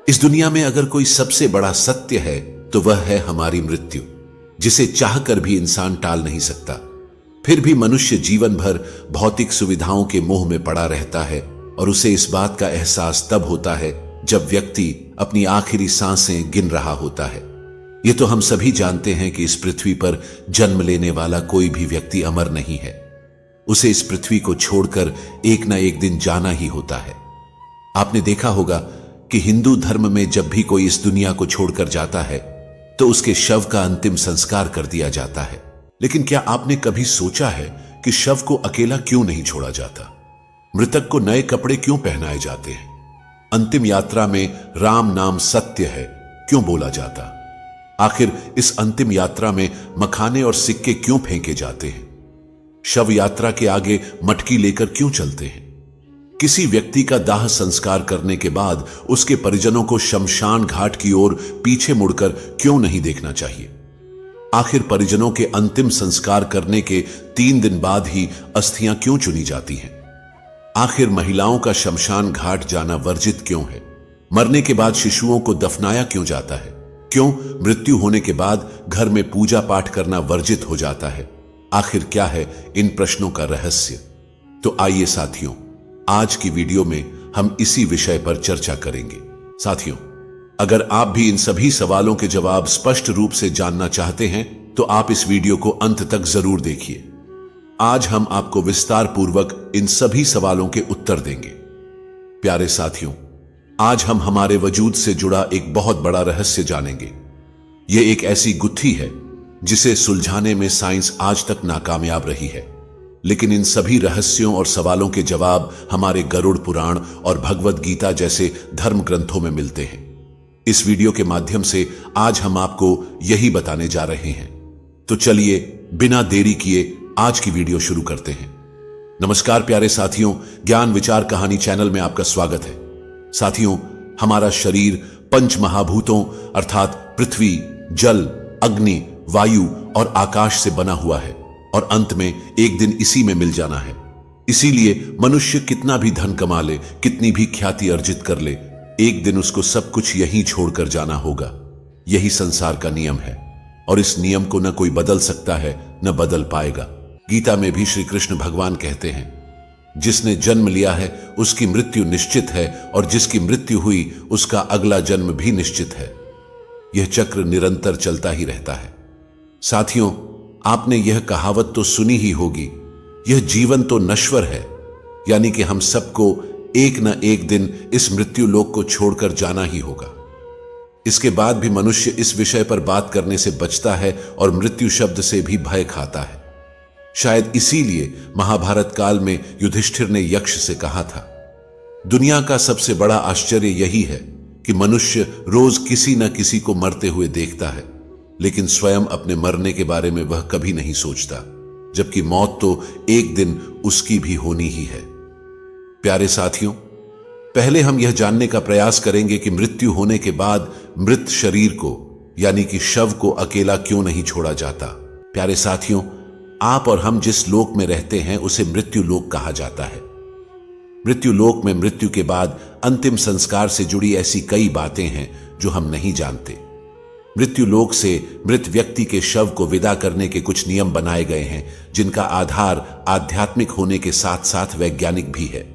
इस दुनिया में अगर कोई सबसे बड़ा सत्य है तो वह है हमारी मृत्यु, जिसे चाहकर भी इंसान टाल नहीं सकता। फिर भी मनुष्य जीवन भर भौतिक सुविधाओं के मोह में पड़ा रहता है और उसे इस बात का एहसास तब होता है जब व्यक्ति अपनी आखिरी सांसें गिन रहा होता है। ये तो हम सभी जानते हैं कि इस पृथ्वी पर जन्म लेने वाला कोई भी व्यक्ति अमर नहीं है। उसे इस पृथ्वी को छोड़कर एक ना एक दिन जाना ही होता है। आपने देखा होगा कि हिंदू धर्म में जब भी कोई इस दुनिया को छोड़कर जाता है तो उसके शव का अंतिम संस्कार कर दिया जाता है। लेकिन क्या आपने कभी सोचा है कि शव को अकेला क्यों नहीं छोड़ा जाता? मृतक को नए कपड़े क्यों पहनाए जाते हैं? अंतिम यात्रा में राम नाम सत्य है क्यों बोला जाता? आखिर इस अंतिम यात्रा में मखाने और सिक्के क्यों फेंके जाते हैं? शव यात्रा के आगे मटकी लेकर क्यों चलते हैं? किसी व्यक्ति का दाह संस्कार करने के बाद उसके परिजनों को शमशान घाट की ओर पीछे मुड़कर क्यों नहीं देखना चाहिए? आखिर परिजनों के अंतिम संस्कार करने के 3 दिन बाद ही अस्थियां क्यों चुनी जाती हैं? आखिर महिलाओं का शमशान घाट जाना वर्जित क्यों है? मरने के बाद शिशुओं को दफनाया क्यों जाता है? क्यों मृत्यु होने के बाद घर में पूजा पाठ करना वर्जित हो जाता है? आखिर क्या है इन प्रश्नों का रहस्य? तो आइए साथियों, आज की वीडियो में हम इसी विषय पर चर्चा करेंगे। साथियों, अगर आप भी इन सभी सवालों के जवाब स्पष्ट रूप से जानना चाहते हैं तो आप इस वीडियो को अंत तक जरूर देखिए। आज हम आपको विस्तार पूर्वक इन सभी सवालों के उत्तर देंगे। प्यारे साथियों, आज हम हमारे वजूद से जुड़ा एक बहुत बड़ा रहस्य जानेंगे। यह एक ऐसी गुत्थी है जिसे सुलझाने में साइंस आज तक नाकामयाब रही है, लेकिन इन सभी रहस्यों और सवालों के जवाब हमारे गरुड़ पुराण और भगवद गीता जैसे धर्म ग्रंथों में मिलते हैं। इस वीडियो के माध्यम से आज हम आपको यही बताने जा रहे हैं। तो चलिए बिना देरी किए आज की वीडियो शुरू करते हैं। नमस्कार प्यारे साथियों, ज्ञान विचार कहानी चैनल में आपका स्वागत है। साथियों, हमारा शरीर पंच महाभूतों अर्थात पृथ्वी, जल, अग्नि, वायु और आकाश से बना हुआ है और अंत में एक दिन इसी में मिल जाना है। इसीलिए मनुष्य कितना भी धन कमा ले, कितनी भी ख्याति अर्जित कर ले, एक दिन उसको सब कुछ यहीं छोड़कर जाना होगा। यही संसार का नियम है और इस नियम को न कोई बदल सकता है न बदल पाएगा। गीता में भी श्री कृष्ण भगवान कहते हैं, जिसने जन्म लिया है उसकी मृत्यु निश्चित है और जिसकी मृत्यु हुई उसका अगला जन्म भी निश्चित है। यह चक्र निरंतर चलता ही रहता है। साथियों, आपने यह कहावत तो सुनी ही होगी, यह जीवन तो नश्वर है, यानी कि हम सबको एक न एक दिन इस मृत्यु लोक को छोड़कर जाना ही होगा। इसके बाद भी मनुष्य इस विषय पर बात करने से बचता है और मृत्यु शब्द से भी भय खाता है। शायद इसीलिए महाभारत काल में युधिष्ठिर ने यक्ष से कहा था, दुनिया का सबसे बड़ा आश्चर्य यही है कि मनुष्य रोज किसी न किसी को मरते हुए देखता है, लेकिन स्वयं अपने मरने के बारे में वह कभी नहीं सोचता, जबकि मौत तो एक दिन उसकी भी होनी ही है। प्यारे साथियों, पहले हम यह जानने का प्रयास करेंगे कि मृत्यु होने के बाद मृत शरीर को यानी कि शव को अकेला क्यों नहीं छोड़ा जाता। प्यारे साथियों, आप और हम जिस लोक में रहते हैं उसे मृत्यु लोक कहा जाता है। मृत्यु लोक में मृत्यु के बाद अंतिम संस्कार से जुड़ी ऐसी कई बातें हैं जो हम नहीं जानते। मृत्यु लोक से मृत व्यक्ति के शव को विदा करने के कुछ नियम बनाए गए हैं, जिनका आधार आध्यात्मिक होने के साथ साथ वैज्ञानिक भी है।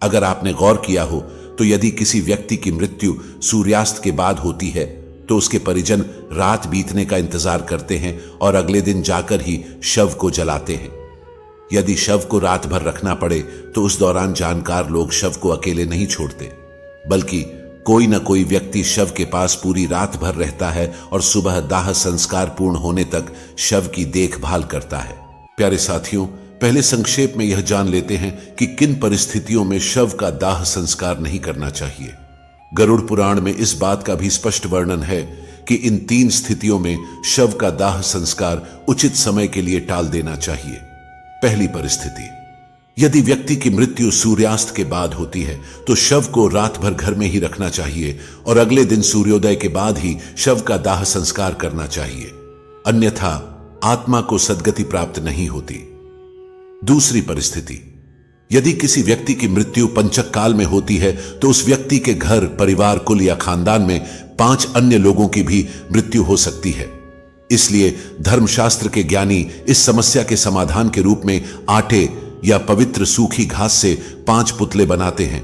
अगर आपने गौर किया हो तो यदि किसी व्यक्ति की मृत्यु सूर्यास्त के बाद होती है तो उसके परिजन रात बीतने का इंतजार करते हैं और अगले दिन जाकर ही शव को जलाते हैं। यदि शव को रात भर रखना पड़े तो उस दौरान जानकार लोग शव को अकेले नहीं छोड़ते, बल्कि कोई न कोई व्यक्ति शव के पास पूरी रात भर रहता है और सुबह दाह संस्कार पूर्ण होने तक शव की देखभाल करता है। प्यारे साथियों, पहले संक्षेप में यह जान लेते हैं कि किन परिस्थितियों में शव का दाह संस्कार नहीं करना चाहिए। गरुड़ पुराण में इस बात का भी स्पष्ट वर्णन है कि इन 3 स्थितियों में शव का दाह संस्कार उचित समय के लिए टाल देना चाहिए। पहली परिस्थिति, यदि व्यक्ति की मृत्यु सूर्यास्त के बाद होती है तो शव को रात भर घर में ही रखना चाहिए और अगले दिन सूर्योदय के बाद ही शव का दाह संस्कार करना चाहिए, अन्यथा आत्मा को सद्गति प्राप्त नहीं होती। दूसरी परिस्थिति, यदि किसी व्यक्ति की मृत्यु पंचक काल में होती है तो उस व्यक्ति के घर, परिवार, कुल या खानदान में 5 अन्य लोगों की भी मृत्यु हो सकती है। इसलिए धर्मशास्त्र के ज्ञानी इस समस्या के समाधान के रूप में आटे या पवित्र सूखी घास से 5 पुतले बनाते हैं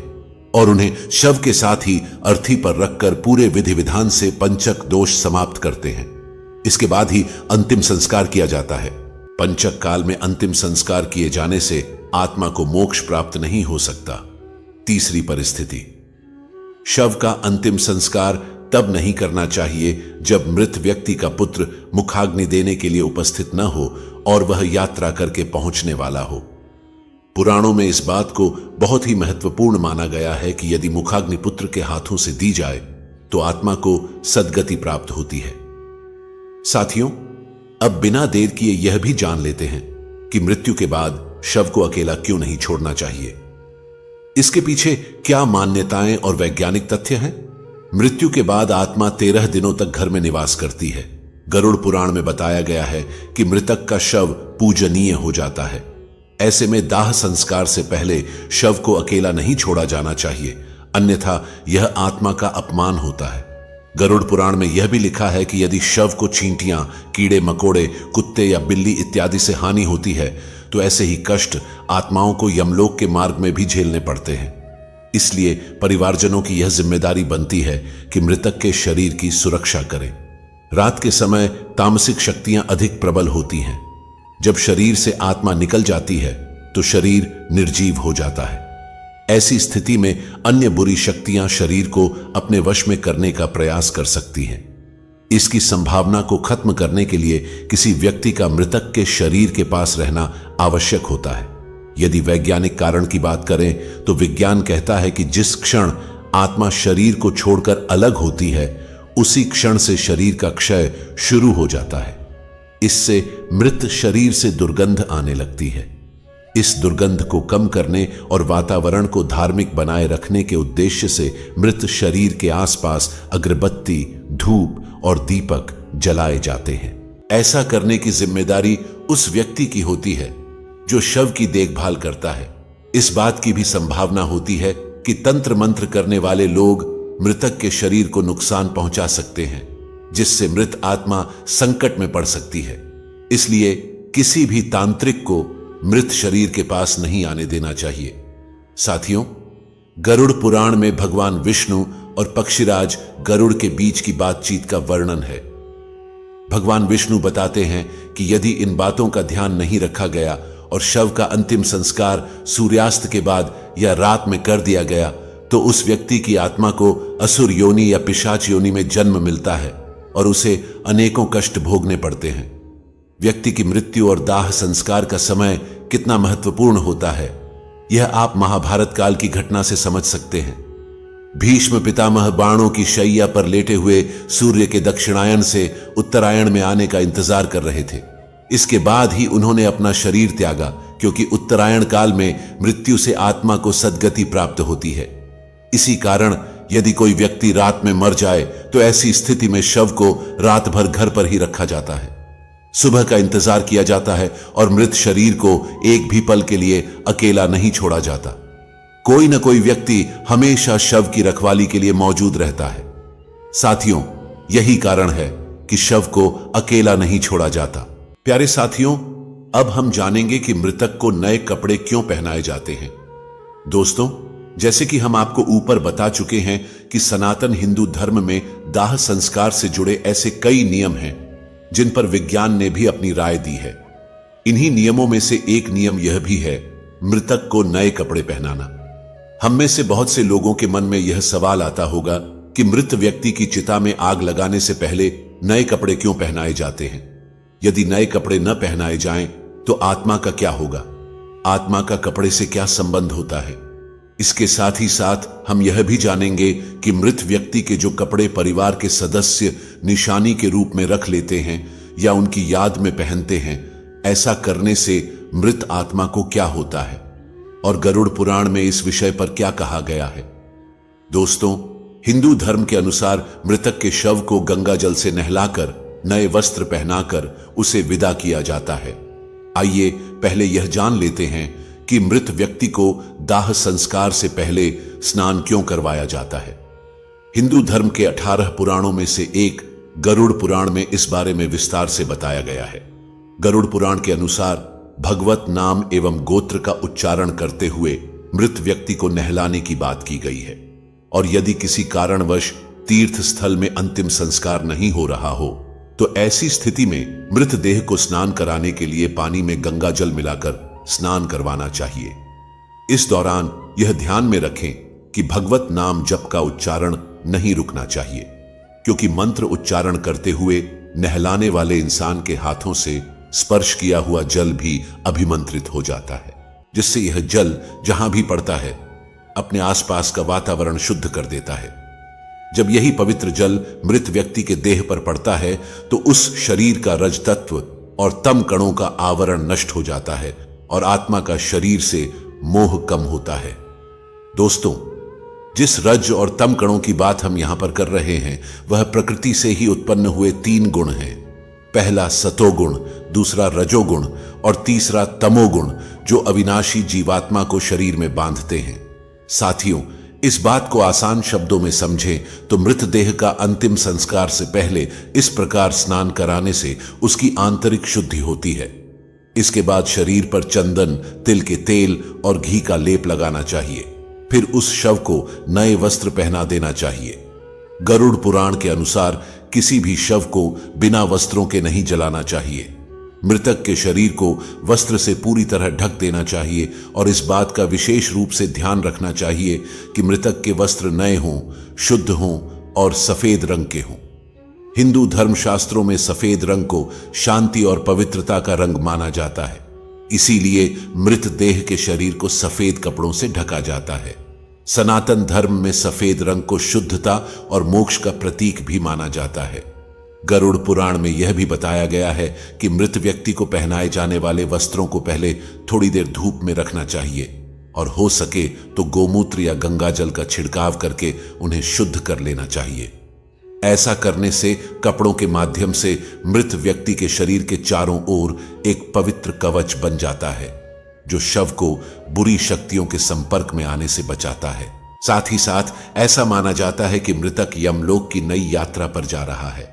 और उन्हें शव के साथ ही अर्थी पर रखकर पूरे विधि विधान से पंचक दोष समाप्त करते हैं। इसके बाद ही अंतिम संस्कार किया जाता है। पंचक काल में अंतिम संस्कार किए जाने से आत्मा को मोक्ष प्राप्त नहीं हो सकता। तीसरी परिस्थिति, शव का अंतिम संस्कार तब नहीं करना चाहिए जब मृत व्यक्ति का पुत्र मुखाग्नि देने के लिए उपस्थित न हो और वह यात्रा करके पहुंचने वाला हो। पुराणों में इस बात को बहुत ही महत्वपूर्ण माना गया है कि यदि मुखाग्नि पुत्र के हाथों से दी जाए तो आत्मा को सद्गति प्राप्त होती है। साथियों, अब बिना देर किए यह भी जान लेते हैं कि मृत्यु के बाद शव को अकेला क्यों नहीं छोड़ना चाहिए। इसके पीछे क्या मान्यताएं और वैज्ञानिक तथ्य हैं? मृत्यु के बाद आत्मा 13 दिनों तक घर में निवास करती है। गरुड़ पुराण में बताया गया है कि मृतक का शव पूजनीय हो जाता है। ऐसे में दाह संस्कार से पहले शव को अकेला नहीं छोड़ा जाना चाहिए, अन्यथा यह आत्मा का अपमान होता है। गरुड़ पुराण में यह भी लिखा है कि यदि शव को चींटियां, कीड़े मकोड़े, कुत्ते या बिल्ली इत्यादि से हानि होती है तो ऐसे ही कष्ट आत्माओं को यमलोक के मार्ग में भी झेलने पड़ते हैं। इसलिए परिवारजनों की यह जिम्मेदारी बनती है कि मृतक के शरीर की सुरक्षा करें। रात के समय तामसिक शक्तियां अधिक प्रबल होती हैं। जब शरीर से आत्मा निकल जाती है तो शरीर निर्जीव हो जाता है। ऐसी स्थिति में अन्य बुरी शक्तियां शरीर को अपने वश में करने का प्रयास कर सकती हैं। इसकी संभावना को खत्म करने के लिए किसी व्यक्ति का मृतक के शरीर के पास रहना आवश्यक होता है। यदि वैज्ञानिक कारण की बात करें तो विज्ञान कहता है कि जिस क्षण आत्मा शरीर को छोड़कर अलग होती है उसी क्षण से शरीर का क्षय शुरू हो जाता है। इससे मृत शरीर से दुर्गंध आने लगती है। इस दुर्गंध को कम करने और वातावरण को धार्मिक बनाए रखने के उद्देश्य से मृत शरीर के आसपास अगरबत्ती, धूप और दीपक जलाए जाते हैं। ऐसा करने की जिम्मेदारी उस व्यक्ति की होती है जो शव की देखभाल करता है। इस बात की भी संभावना होती है कि तंत्र मंत्र करने वाले लोग मृतक के शरीर को नुकसान पहुंचा सकते हैं, जिससे मृत आत्मा संकट में पड़ सकती है। इसलिए किसी भी तांत्रिक को मृत शरीर के पास नहीं आने देना चाहिए। साथियों, गरुड़ पुराण में भगवान विष्णु और पक्षीराज गरुड़ के बीच की बातचीत का वर्णन है। भगवान विष्णु बताते हैं कि यदि इन बातों का ध्यान नहीं रखा गया और शव का अंतिम संस्कार सूर्यास्त के बाद या रात में कर दिया गया तो उस व्यक्ति की आत्मा को असुर योनि या पिशाच योनि में जन्म मिलता है और उसे अनेकों कष्ट भोगने पड़ते हैं। व्यक्ति की मृत्यु और दाह संस्कार का समय कितना महत्वपूर्ण होता है यह आप महाभारत काल की घटना से समझ सकते हैं। भीष्म पितामह बाणों की शैया पर लेटे हुए सूर्य के दक्षिणायन से उत्तरायण में आने का इंतजार कर रहे थे। इसके बाद ही उन्होंने अपना शरीर त्यागा, क्योंकि उत्तरायण काल में मृत्यु से आत्मा को सद्गति प्राप्त होती है। इसी कारण यदि कोई व्यक्ति रात में मर जाए तो ऐसी स्थिति में शव को रात भर घर पर ही रखा जाता है। सुबह का इंतजार किया जाता है और मृत शरीर को एक भी पल के लिए अकेला नहीं छोड़ा जाता। कोई न कोई व्यक्ति हमेशा शव की रखवाली के लिए मौजूद रहता है। साथियों, यही कारण है कि शव को अकेला नहीं छोड़ा जाता। प्यारे साथियों, अब हम जानेंगे कि मृतक को नए कपड़े क्यों पहनाए जाते हैं। दोस्तों, जैसे कि हम आपको ऊपर बता चुके हैं कि सनातन हिंदू धर्म में दाह संस्कार से जुड़े ऐसे कई नियम हैं जिन पर विज्ञान ने भी अपनी राय दी है। इन्हीं नियमों में से एक नियम यह भी है मृतक को नए कपड़े पहनाना। हम में से बहुत से लोगों के मन में यह सवाल आता होगा कि मृत व्यक्ति की चिता में आग लगाने से पहले नए कपड़े क्यों पहनाए जाते हैं। यदि नए कपड़े न पहनाए जाएं तो आत्मा का क्या होगा, आत्मा का कपड़े से क्या संबंध होता है। इसके साथ ही साथ हम यह भी जानेंगे कि मृत व्यक्ति के जो कपड़े परिवार के सदस्य निशानी के रूप में रख लेते हैं या उनकी याद में पहनते हैं, ऐसा करने से मृत आत्मा को क्या होता है और गरुड़ पुराण में इस विषय पर क्या कहा गया है। दोस्तों, हिंदू धर्म के अनुसार मृतक के शव को गंगा जल से नहलाकर नए वस्त्र पहनाकर उसे विदा किया जाता है। आइए पहले यह जान लेते हैं कि मृत व्यक्ति को दाह संस्कार से पहले स्नान क्यों करवाया जाता है। हिंदू धर्म के 18 पुराणों में से एक गरुड़ पुराण में इस बारे में विस्तार से बताया गया है। गरुड़ पुराण के अनुसार भगवत नाम एवं गोत्र का उच्चारण करते हुए मृत व्यक्ति को नहलाने की बात की गई है, और यदि किसी कारणवश तीर्थ स्थल में अंतिम संस्कार नहीं हो रहा हो तो ऐसी स्थिति में मृतदेह को स्नान कराने के लिए पानी में गंगा जल मिलाकर स्नान करवाना चाहिए। इस दौरान यह ध्यान में रखें कि भगवत नाम जप का उच्चारण नहीं रुकना चाहिए, क्योंकि मंत्र उच्चारण करते हुए नहलाने वाले इंसान के हाथों से स्पर्श किया हुआ जल भी अभिमंत्रित हो जाता है, जिससे यह जल जहां भी पड़ता है अपने आसपास का वातावरण शुद्ध कर देता है। जब यही पवित्र जल मृत व्यक्ति के देह पर पड़ता है तो उस शरीर का रज तत्व और तम कणों का आवरण नष्ट हो जाता है और आत्मा का शरीर से मोह कम होता है। दोस्तों, जिस रज और तम कणों की बात हम यहां पर कर रहे हैं वह प्रकृति से ही उत्पन्न हुए 3 गुण हैं। पहला सतोगुण, दूसरा रजोगुण और तीसरा तमोगुण, जो अविनाशी जीवात्मा को शरीर में बांधते हैं। साथियों, इस बात को आसान शब्दों में समझें तो मृतदेह का अंतिम संस्कार से पहले इस प्रकार स्नान कराने से उसकी आंतरिक शुद्धि होती है। इसके बाद शरीर पर चंदन, तिल के तेल और घी का लेप लगाना चाहिए। फिर उस शव को नए वस्त्र पहना देना चाहिए। गरुड़ पुराण के अनुसार किसी भी शव को बिना वस्त्रों के नहीं जलाना चाहिए। मृतक के शरीर को वस्त्र से पूरी तरह ढक देना चाहिए और इस बात का विशेष रूप से ध्यान रखना चाहिए कि मृतक के वस्त्र नए हों, शुद्ध हों और सफेद रंग के हों। हिंदू धर्मशास्त्रों में सफेद रंग को शांति और पवित्रता का रंग माना जाता है, इसीलिए मृतदेह के शरीर को सफेद कपड़ों से ढका जाता है। सनातन धर्म में सफेद रंग को शुद्धता और मोक्ष का प्रतीक भी माना जाता है। गरुड़ पुराण में यह भी बताया गया है कि मृत व्यक्ति को पहनाए जाने वाले वस्त्रों को पहले थोड़ी देर धूप में रखना चाहिए और हो सके तो गोमूत्र या गंगा जल का छिड़काव करके उन्हें शुद्ध कर लेना चाहिए। ऐसा करने से कपड़ों के माध्यम से मृत व्यक्ति के शरीर के चारों ओर एक पवित्र कवच बन जाता है, जो शव को बुरी शक्तियों के संपर्क में आने से बचाता है। साथ ही साथ ऐसा माना जाता है कि मृतक यमलोक की नई यात्रा पर जा रहा है।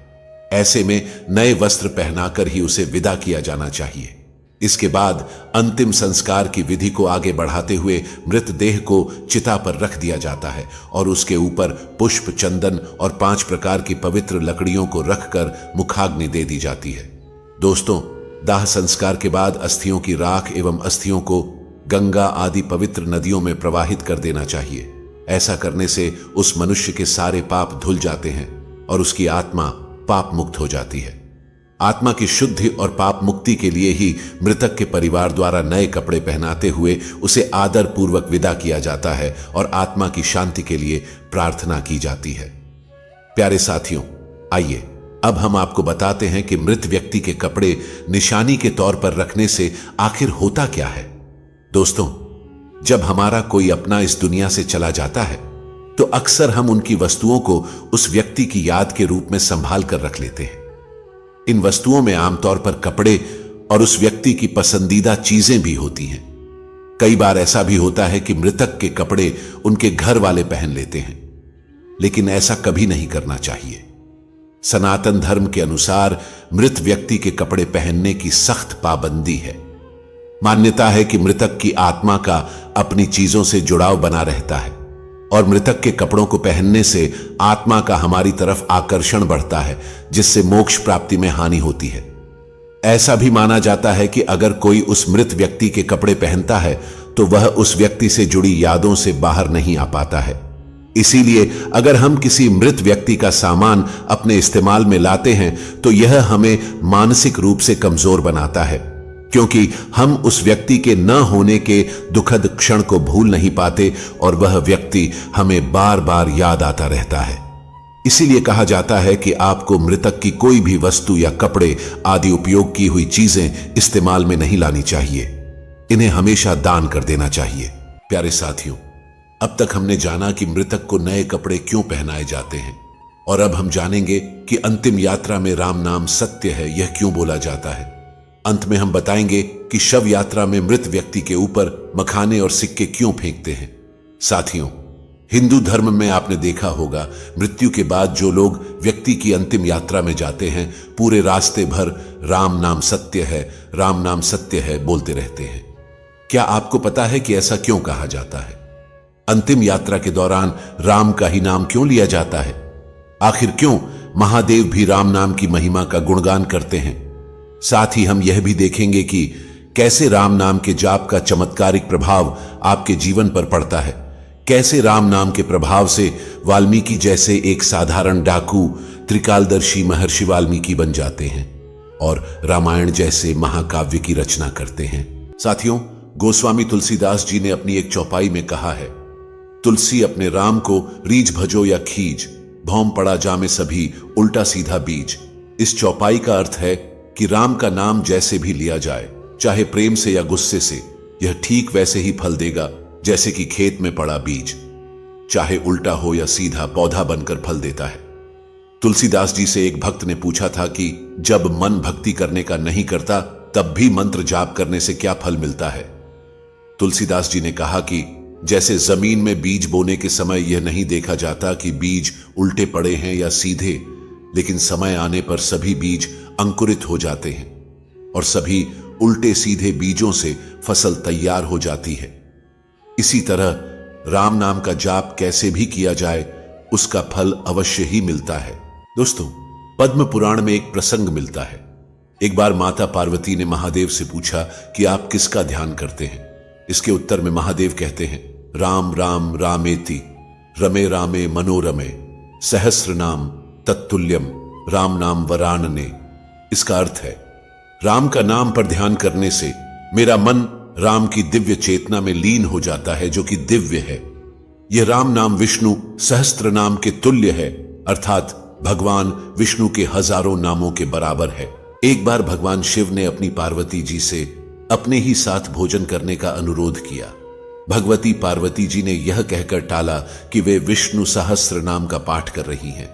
ऐसे में नए वस्त्र पहनाकर ही उसे विदा किया जाना चाहिए। इसके बाद अंतिम संस्कार की विधि को आगे बढ़ाते हुए मृतदेह को चिता पर रख दिया जाता है और उसके ऊपर पुष्प, चंदन और 5 प्रकार की पवित्र लकड़ियों को रखकर मुखाग्नि दे दी जाती है। दोस्तों, दाह संस्कार के बाद अस्थियों की राख एवं अस्थियों को गंगा आदि पवित्र नदियों में प्रवाहित कर देना चाहिए। ऐसा करने से उस मनुष्य के सारे पाप धुल जाते हैं और उसकी आत्मा पाप मुक्त हो जाती है। आत्मा की शुद्धि और पाप मुक्ति के लिए ही मृतक के परिवार द्वारा नए कपड़े पहनाते हुए उसे आदर पूर्वक विदा किया जाता है और आत्मा की शांति के लिए प्रार्थना की जाती है। प्यारे साथियों, आइए अब हम आपको बताते हैं कि मृत व्यक्ति के कपड़े निशानी के तौर पर रखने से आखिर होता क्या है। दोस्तों, जब हमारा कोई अपना इस दुनिया से चला जाता है तो अक्सर हम उनकी वस्तुओं को उस व्यक्ति की याद के रूप में संभाल कर रख लेते हैं। इन वस्तुओं में आमतौर पर कपड़े और उस व्यक्ति की पसंदीदा चीजें भी होती हैं। कई बार ऐसा भी होता है कि मृतक के कपड़े उनके घर वाले पहन लेते हैं, लेकिन ऐसा कभी नहीं करना चाहिए। सनातन धर्म के अनुसार मृत व्यक्ति के कपड़े पहनने की सख्त पाबंदी है। मान्यता है कि मृतक की आत्मा का अपनी चीजों से जुड़ाव बना रहता है और मृतक के कपड़ों को पहनने से आत्मा का हमारी तरफ आकर्षण बढ़ता है, जिससे मोक्ष प्राप्ति में हानि होती है। ऐसा भी माना जाता है कि अगर कोई उस मृत व्यक्ति के कपड़े पहनता है तो वह उस व्यक्ति से जुड़ी यादों से बाहर नहीं आ पाता है। इसीलिए अगर हम किसी मृत व्यक्ति का सामान अपने इस्तेमाल में लाते हैं तो यह हमें मानसिक रूप से कमजोर बनाता है, क्योंकि हम उस व्यक्ति के न होने के दुखद क्षण को भूल नहीं पाते और वह व्यक्ति हमें बार बार याद आता रहता है। इसीलिए कहा जाता है कि आपको मृतक की कोई भी वस्तु या कपड़े आदि उपयोग की हुई चीजें इस्तेमाल में नहीं लानी चाहिए। इन्हें हमेशा दान कर देना चाहिए। प्यारे साथियों, अब तक हमने जाना कि मृतक को नए कपड़े क्यों पहनाए जाते हैं, और अब हम जानेंगे कि अंतिम यात्रा में राम नाम सत्य है यह क्यों बोला जाता है। अंत में हम बताएंगे कि शव यात्रा में मृत व्यक्ति के ऊपर मखाने और सिक्के क्यों फेंकते हैं। साथियों, हिंदू धर्म में आपने देखा होगा, मृत्यु के बाद जो लोग व्यक्ति की अंतिम यात्रा में जाते हैं, पूरे रास्ते भर राम नाम सत्य है, राम नाम सत्य है बोलते रहते हैं। क्या आपको पता है कि ऐसा क्यों कहा जाता है? अंतिम यात्रा के दौरान राम का ही नाम क्यों लिया जाता है? आखिर क्यों महादेव भी राम नाम की महिमा का गुणगान करते हैं? साथ ही हम यह भी देखेंगे कि कैसे राम नाम के जाप का चमत्कारिक प्रभाव आपके जीवन पर पड़ता है, कैसे राम नाम के प्रभाव से वाल्मीकि जैसे एक साधारण डाकू त्रिकालदर्शी महर्षि वाल्मीकि बन जाते हैं और रामायण जैसे महाकाव्य की रचना करते हैं। साथियों, गोस्वामी तुलसीदास जी ने अपनी एक चौपाई में कहा है, तुलसी अपने राम को रीझ भजो या खींच, भौम पड़ा जामे सभी उल्टा सीधा बीज। इस चौपाई का अर्थ है कि राम का नाम जैसे भी लिया जाए, चाहे प्रेम से या गुस्से से, यह ठीक वैसे ही फल देगा जैसे कि खेत में पड़ा बीज, चाहे उल्टा हो या सीधा पौधा बनकर फल देता है। तुलसीदास जी से एक भक्त ने पूछा था कि जब मन भक्ति करने का नहीं करता तब भी मंत्र जाप करने से क्या फल मिलता है? तुलसीदास जी ने कहा कि जैसे जमीन में बीज बोने के समय यह नहीं देखा जाता कि बीज उल्टे पड़े हैं या सीधे, लेकिन समय आने पर सभी बीज अंकुरित हो जाते हैं और सभी उल्टे सीधे बीजों से फसल तैयार हो जाती है। इसी तरह राम नाम का जाप कैसे भी किया जाए, उसका फल अवश्य ही मिलता है। दोस्तों, पद्म पुराण में एक प्रसंग मिलता है। एक बार माता पार्वती ने महादेव से पूछा कि आप किसका ध्यान करते हैं? इसके उत्तर में महादेव कहते हैं, राम राम रामेति रमे रामे मनोरमे सहस्र नाम तत्तुल्यम राम नाम वरानने। इसका अर्थ है, राम का नाम पर ध्यान करने से मेरा मन राम की दिव्य चेतना में लीन हो जाता है, जो कि दिव्य है। यह राम नाम विष्णु सहस्त्र नाम के तुल्य है, अर्थात भगवान विष्णु के हजारों नामों के बराबर है। एक बार भगवान शिव ने अपनी पार्वती जी से अपने ही साथ भोजन करने का अनुरोध किया। भगवती पार्वती जी ने यह कहकर टाला कि वे विष्णु सहस्त्र नाम का पाठ कर रही हैं।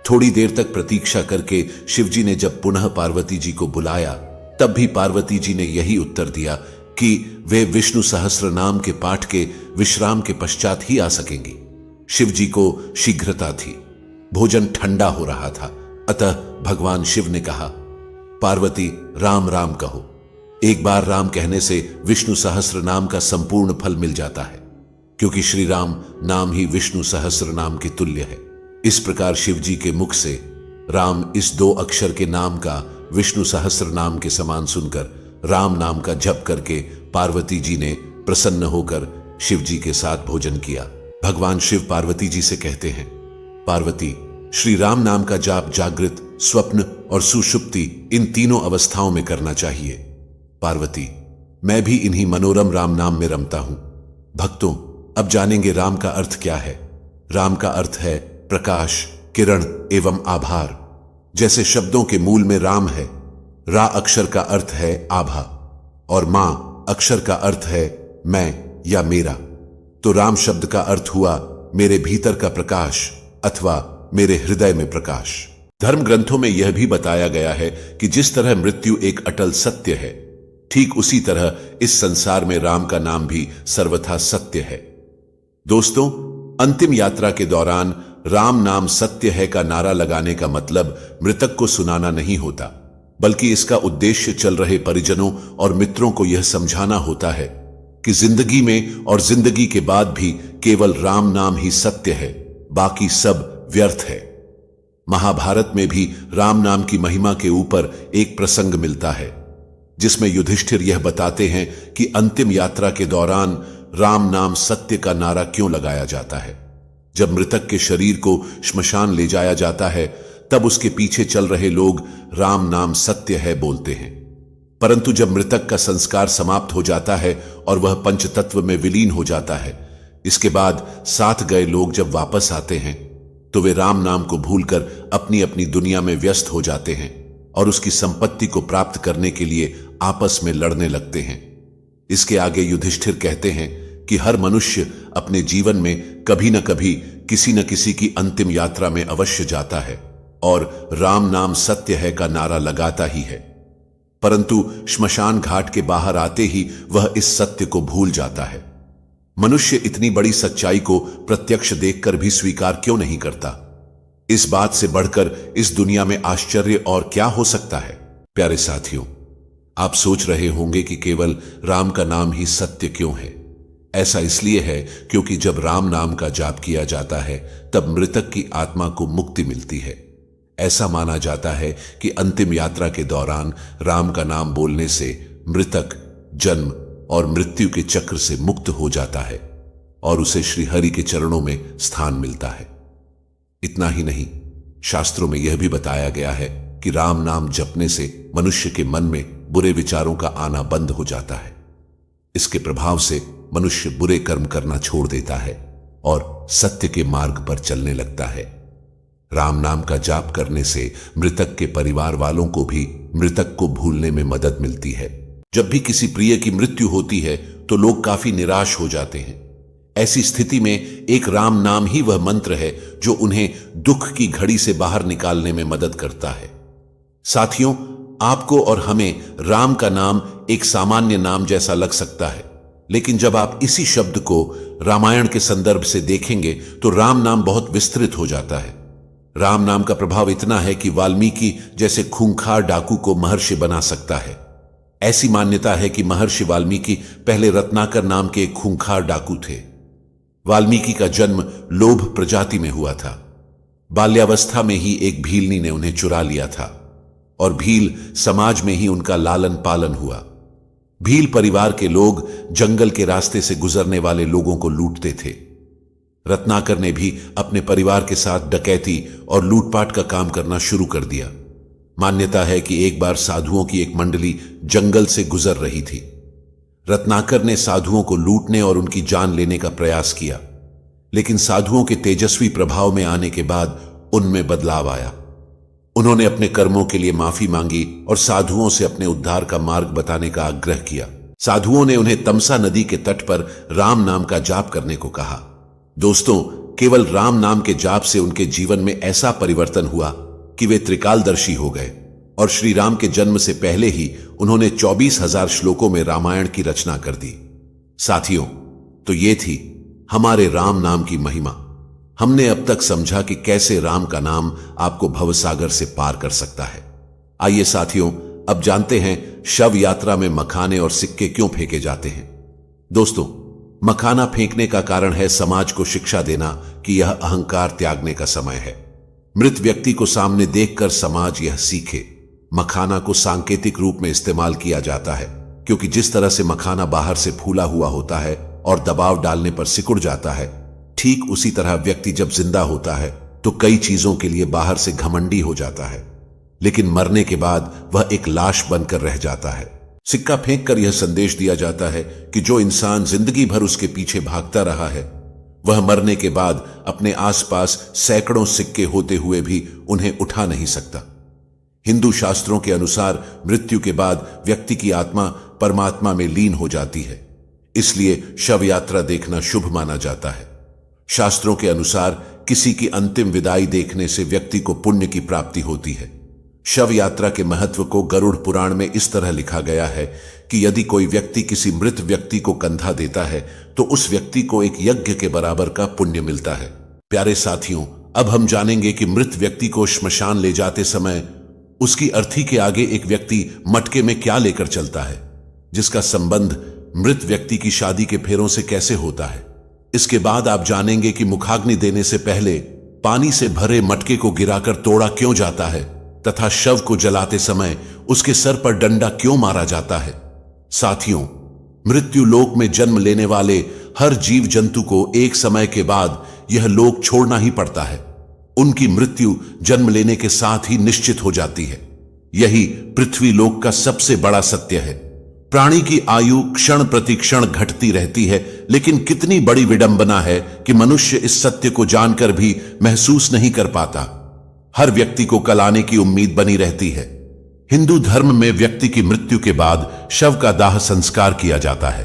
थोड़ी देर तक प्रतीक्षा करके शिवजी ने जब पुनः पार्वती जी को बुलाया, तब भी पार्वती जी ने यही उत्तर दिया कि वे विष्णु सहस्त्र नाम के पाठ के विश्राम के पश्चात ही आ सकेंगी। शिवजी को शीघ्रता थी, भोजन ठंडा हो रहा था, अतः भगवान शिव ने कहा, पार्वती राम राम कहो। एक बार राम कहने से विष्णु सहस्त्र नाम का संपूर्ण फल मिल जाता है, क्योंकि श्री राम नाम ही विष्णु सहस्त्र नाम के तुल्य है। इस प्रकार शिवजी के मुख से राम इस 2 अक्षर के नाम का विष्णु सहस्त्र नाम के समान सुनकर राम नाम का जप करके पार्वती जी ने प्रसन्न होकर शिवजी के साथ भोजन किया। भगवान शिव पार्वती जी से कहते हैं, पार्वती, श्री राम नाम का जाप जागृत, स्वप्न और सुषुप्ति इन तीनों अवस्थाओं में करना चाहिए। पार्वती, मैं भी इन्हीं मनोरम राम नाम में रमता हूं। भक्तों, अब जानेंगे राम का अर्थ क्या है। राम का अर्थ है प्रकाश, किरण एवं आभार। जैसे शब्दों के मूल में राम है, रा अक्षर का अर्थ है आभा और मां अक्षर का अर्थ है मैं या मेरा, तो राम शब्द का अर्थ हुआ मेरे भीतर का प्रकाश अथवा मेरे हृदय में प्रकाश। धर्म ग्रंथों में यह भी बताया गया है कि जिस तरह मृत्यु एक अटल सत्य है, ठीक उसी तरह इस संसार में राम का नाम भी सर्वथा सत्य है। दोस्तों, अंतिम यात्रा के दौरान राम नाम सत्य है का नारा लगाने का मतलब मृतक को सुनाना नहीं होता, बल्कि इसका उद्देश्य चल रहे परिजनों और मित्रों को यह समझाना होता है कि जिंदगी में और जिंदगी के बाद भी केवल राम नाम ही सत्य है, बाकी सब व्यर्थ है। महाभारत में भी राम नाम की महिमा के ऊपर एक प्रसंग मिलता है, जिसमें युधिष्ठिर यह बताते हैं कि अंतिम यात्रा के दौरान राम नाम सत्य का नारा क्यों लगाया जाता है। जब मृतक के शरीर को श्मशान ले जाया जाता है, तब उसके पीछे चल रहे लोग राम नाम सत्य है बोलते हैं, परंतु जब मृतक का संस्कार समाप्त हो जाता है और वह पंचतत्व में विलीन हो जाता है, इसके बाद साथ गए लोग जब वापस आते हैं तो वे राम नाम को भूलकर अपनी अपनी दुनिया में व्यस्त हो जाते हैं और उसकी संपत्ति को प्राप्त करने के लिए आपस में लड़ने लगते हैं। इसके आगे युधिष्ठिर कहते हैं कि हर मनुष्य अपने जीवन में कभी न कभी किसी न किसी की अंतिम यात्रा में अवश्य जाता है और राम नाम सत्य है का नारा लगाता ही है। परंतु श्मशान घाट के बाहर आते ही वह इस सत्य को भूल जाता है। मनुष्य इतनी बड़ी सच्चाई को प्रत्यक्ष देखकर भी स्वीकार क्यों नहीं करता? इस बात से बढ़कर इस दुनिया में आश्चर्य और क्या हो सकता है? प्यारे साथियों, आप सोच रहे होंगे कि केवल राम का नाम ही सत्य क्यों है। ऐसा इसलिए है क्योंकि जब राम नाम का जाप किया जाता है तब मृतक की आत्मा को मुक्ति मिलती है। ऐसा माना जाता है कि अंतिम यात्रा के दौरान राम का नाम बोलने से मृतक जन्म और मृत्यु के चक्र से मुक्त हो जाता है और उसे श्री हरि के चरणों में स्थान मिलता है। इतना ही नहीं, शास्त्रों में यह भी बताया गया है कि राम नाम जपने से मनुष्य के मन में बुरे विचारों का आना बंद हो जाता है। इसके प्रभाव से मनुष्य बुरे कर्म करना छोड़ देता है और सत्य के मार्ग पर चलने लगता है। राम नाम का जाप करने से मृतक के परिवार वालों को भी मृतक को भूलने में मदद मिलती है। जब भी किसी प्रिय की मृत्यु होती है तो लोग काफी निराश हो जाते हैं। ऐसी स्थिति में एक राम नाम ही वह मंत्र है जो उन्हें दुख की घड़ी से बाहर निकालने में मदद करता है। साथियों, आपको और हमें राम का नाम एक सामान्य नाम जैसा लग सकता है, लेकिन जब आप इसी शब्द को रामायण के संदर्भ से देखेंगे तो राम नाम बहुत विस्तृत हो जाता है। राम नाम का प्रभाव इतना है कि वाल्मीकि जैसे खूंखार डाकू को महर्षि बना सकता है। ऐसी मान्यता है कि महर्षि वाल्मीकि पहले रत्नाकर नाम के एक खूंखार डाकू थे। वाल्मीकि का जन्म लोभ प्रजाति में हुआ था। बाल्यावस्था में ही एक भीलनी ने उन्हें चुरा लिया था और भील समाज में ही उनका लालन पालन हुआ। भील परिवार के लोग जंगल के रास्ते से गुजरने वाले लोगों को लूटते थे। रत्नाकर ने भी अपने परिवार के साथ डकैती और लूटपाट का काम करना शुरू कर दिया। मान्यता है कि एक बार साधुओं की एक मंडली जंगल से गुजर रही थी। रत्नाकर ने साधुओं को लूटने और उनकी जान लेने का प्रयास किया, लेकिन साधुओं के तेजस्वी प्रभाव में आने के बाद उनमें बदलाव आया। उन्होंने अपने कर्मों के लिए माफी मांगी और साधुओं से अपने उद्धार का मार्ग बताने का आग्रह किया। साधुओं ने उन्हें तमसा नदी के तट पर राम नाम का जाप करने को कहा। दोस्तों, केवल राम नाम के जाप से उनके जीवन में ऐसा परिवर्तन हुआ कि वे त्रिकालदर्शी हो गए और श्री राम के जन्म से पहले ही उन्होंने 24,000 श्लोकों में रामायण की रचना कर दी। साथियों, तो ये थी हमारे राम नाम की महिमा। हमने अब तक समझा कि कैसे राम का नाम आपको भवसागर से पार कर सकता है। आइए साथियों, अब जानते हैं शव यात्रा में मखाने और सिक्के क्यों फेंके जाते हैं। दोस्तों, मखाना फेंकने का कारण है समाज को शिक्षा देना कि यह अहंकार त्यागने का समय है। मृत व्यक्ति को सामने देखकर समाज यह सीखे। मखाना को सांकेतिक रूप में इस्तेमाल किया जाता है क्योंकि जिस तरह से मखाना बाहर से फूला हुआ होता है और दबाव डालने पर सिकुड़ जाता है, ठीक उसी तरह व्यक्ति जब जिंदा होता है तो कई चीजों के लिए बाहर से घमंडी हो जाता है, लेकिन मरने के बाद वह एक लाश बनकर रह जाता है। सिक्का फेंककर यह संदेश दिया जाता है कि जो इंसान जिंदगी भर उसके पीछे भागता रहा है, वह मरने के बाद अपने आसपास सैकड़ों सिक्के होते हुए भी उन्हें उठा नहीं सकता। हिंदू शास्त्रों के अनुसार मृत्यु के बाद व्यक्ति की आत्मा परमात्मा में लीन हो जाती है, इसलिए शव यात्रा देखना शुभ माना जाता है। शास्त्रों के अनुसार किसी की अंतिम विदाई देखने से व्यक्ति को पुण्य की प्राप्ति होती है। शव यात्रा के महत्व को गरुड़ पुराण में इस तरह लिखा गया है कि यदि कोई व्यक्ति किसी मृत व्यक्ति को कंधा देता है तो उस व्यक्ति को एक यज्ञ के बराबर का पुण्य मिलता है। प्यारे साथियों, अब हम जानेंगे कि मृत व्यक्ति को श्मशान ले जाते समय उसकी अर्थी के आगे एक व्यक्ति मटके में क्या लेकर चलता है, जिसका संबंध मृत व्यक्ति की शादी के फेरों से कैसे होता है। इसके बाद आप जानेंगे कि मुखाग्नि देने से पहले पानी से भरे मटके को गिराकर तोड़ा क्यों जाता है तथा शव को जलाते समय उसके सर पर डंडा क्यों मारा जाता है। साथियों, मृत्यु लोक में जन्म लेने वाले हर जीव जंतु को एक समय के बाद यह लोक छोड़ना ही पड़ता है। उनकी मृत्यु जन्म लेने के साथ ही निश्चित हो जाती है। यही पृथ्वी लोक का सबसे बड़ा सत्य है। प्राणी की आयु क्षण प्रति क्षण घटती रहती है, लेकिन कितनी बड़ी विडंबना है कि मनुष्य इस सत्य को जानकर भी महसूस नहीं कर पाता। हर व्यक्ति को कल आने की उम्मीद बनी रहती है। हिंदू धर्म में व्यक्ति की मृत्यु के बाद शव का दाह संस्कार किया जाता है।